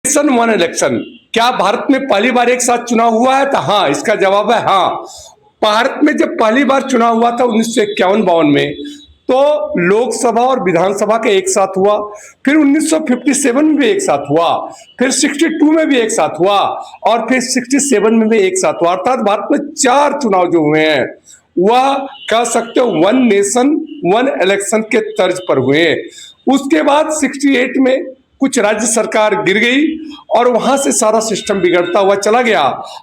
Nation one election, क्या भारत में पहली बार एक साथ चुनाव हुआ है? तो हाँ, इसका जवाब है हाँ। भारत में जब पहली बार चुनाव हुआ था 1951-52 में, तो लोकसभा और विधानसभा के एक साथ हुआ। फिर 1957 में भी एक साथ हुआ, फिर 62 में भी एक साथ हुआ, और फिर 67 में भी एक साथ हुआ। अर्थात भारत में 4 चुनाव जो हुए हैं वह कह सकते हो वन नेशन वन इलेक्शन के तर्ज पर हुए। उसके बाद 68 में कुछ राज्य सरकार गिर गई और वहां से सारा सिस्टम बिगड़ता हुआ चला गया,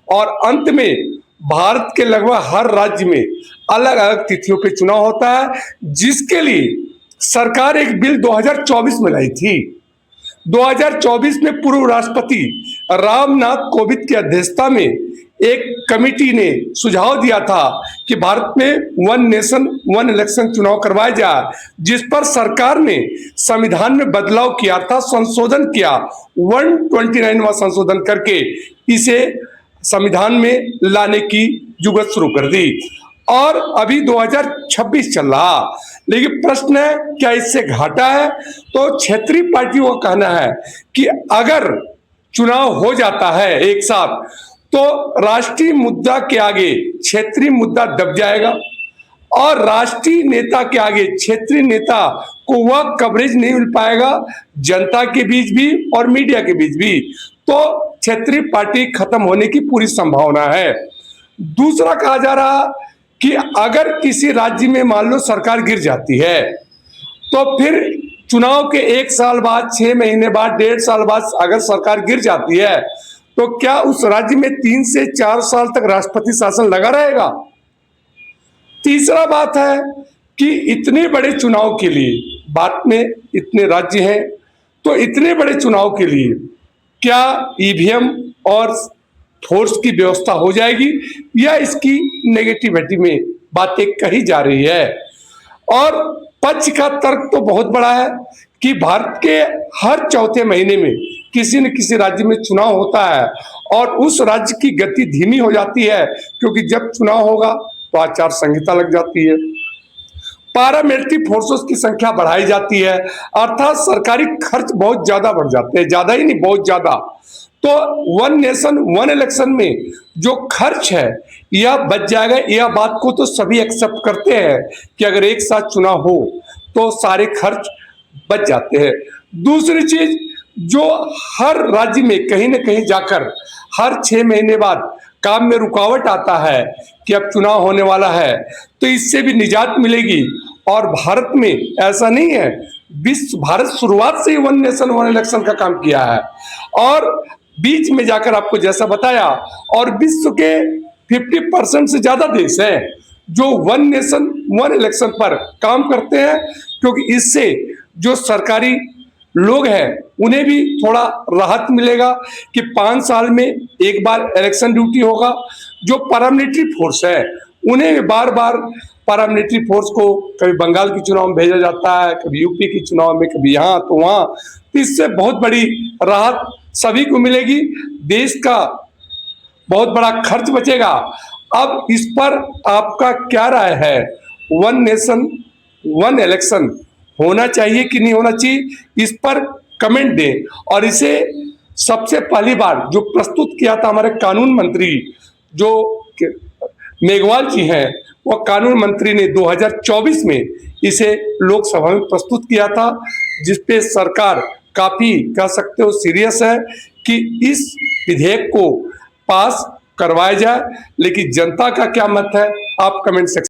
और अंत में भारत के लगभग हर राज्य में अलग अलग तिथियों पे चुनाव होता है, जिसके लिए सरकार एक बिल 2024 में लाई थी। 2024 में पूर्व राष्ट्रपति रामनाथ कोविंद की अध्यक्षता में एक कमेटी ने सुझाव दिया था कि भारत में वन नेशन वन इलेक्शन चुनाव करवाया जाए, जिस पर सरकार ने संविधान में बदलाव किया था, संशोधन किया, 129वां संशोधन करके इसे संविधान में लाने की जुगत शुरू कर दी। और अभी 2026 चल रहा, लेकिन प्रश्न है क्या इससे घाटा है? तो क्षेत्रीय पार्टियों का कहना है कि अगर चुनाव हो जाता है एक साथ तो राष्ट्रीय मुद्दा के आगे क्षेत्रीय मुद्दा दब जाएगा, और राष्ट्रीय नेता के आगे क्षेत्रीय नेता को वह कवरेज नहीं मिल पाएगा, जनता के बीच भी और मीडिया के बीच भी। तो क्षेत्रीय पार्टी खत्म होने की पूरी संभावना है। दूसरा कहा जा रहा कि अगर किसी राज्य में मान लो सरकार गिर जाती है, तो फिर चुनाव के 1 साल बाद, 6 महीने बाद, 1.5 साल बाद अगर सरकार गिर जाती है, तो क्या उस राज्य में 3 से 4 साल तक राष्ट्रपति शासन लगा रहेगा? तीसरा बात है कि इतने बड़े चुनाव के लिए, भारत में इतने राज्य हैं, तो इतने बड़े चुनाव के लिए क्या ईवीएम और फोर्स की व्यवस्था हो जाएगी, या इसकी नेगेटिविटी में बातें कही जा रही है। और पक्ष का तर्क तो बहुत बड़ा है कि भारत के हर चौथे महीने में किसी न किसी राज्य में चुनाव होता है, और उस राज्य की गति धीमी हो जाती है, क्योंकि जब चुनाव होगा तो आचार संहिता लग जाती है, पैरामिलिट्री फोर्सेस की संख्या बढ़ाई जाती है, अर्थात सरकारी खर्च बहुत ज्यादा बढ़ जाते हैं, ज्यादा ही नहीं बहुत ज्यादा। तो वन नेशन वन इलेक्शन में जो खर्च है यह बच जाएगा। यह बात को तो सभी एक्सेप्ट करते हैं कि अगर एक साथ चुनाव हो तो सारे खर्च बच जाते हैं। दूसरी चीज, जो हर राज्य में कहीं ना कहीं जाकर हर 6 महीने बाद काम में रुकावट आता है कि अब चुनाव होने वाला है, तो इससे भी निजात मिलेगी। और भारत में ऐसा नहीं है, भारत शुरुआत से ही वन नेशन वन इलेक्शन का काम किया है, और बीच में जाकर आपको जैसा बताया, और विश्व के 50% से ज्यादा देश हैं जो वन नेशन वन इलेक्शन पर काम करते हैं, क्योंकि इससे जो सरकारी लोग हैं उन्हें भी थोड़ा राहत मिलेगा कि 5 साल में एक बार इलेक्शन ड्यूटी होगा। जो पैरामिलिट्री फोर्स है उन्हें बार बार पैरामिलिट्री फोर्स को कभी बंगाल के चुनाव में भेजा जाता है, कभी यूपी के चुनाव में, कभी यहाँ तो वहाँ, तो इससे बहुत बड़ी राहत सभी को मिलेगी, देश का बहुत बड़ा खर्च बचेगा। अब इस पर आपका क्या राय है? वन नेशन वन इलेक्शन होना चाहिए कि नहीं होना चाहिए, इस पर कमेंट दें। और इसे सबसे पहली बार जो प्रस्तुत किया था हमारे कानून मंत्री जो मेघवाल जी हैं, वह कानून मंत्री ने 2024 में इसे लोकसभा में प्रस्तुत किया था, जिसपे सरकार काफी कह सकते हो सीरियस है कि इस विधेयक को पास करवाया जाए। लेकिन जनता का क्या मत है, आप कमेंट सेक्शन